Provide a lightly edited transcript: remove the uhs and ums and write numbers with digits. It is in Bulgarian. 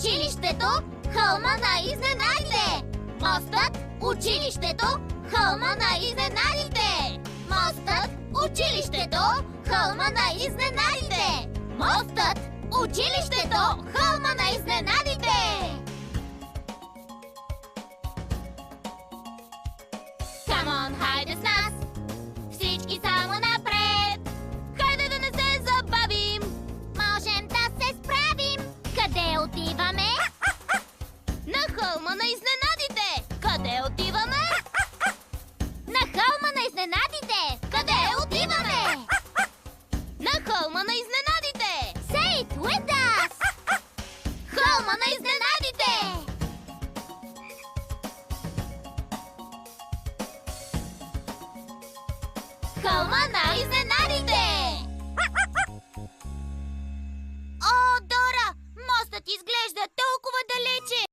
училището, хълма на изненадите! Мостът, училището, хълма на изненадите! Мостът, училището, хълма на изненадите! Мостът, училището, хълма на изненадите! Камон, хайде с нас! Всички само напред! Хайде да не се забавим! Можем да се справим! Къде отиваме? На хълма на изненадите! Къде отиваме? На хълма на изненадите! Къде отиваме? На хълма на изненадите! Say it with us! Хълма на изненадите! Хълма на изненадите! О, Дора! Мостът изглежда толкова далече!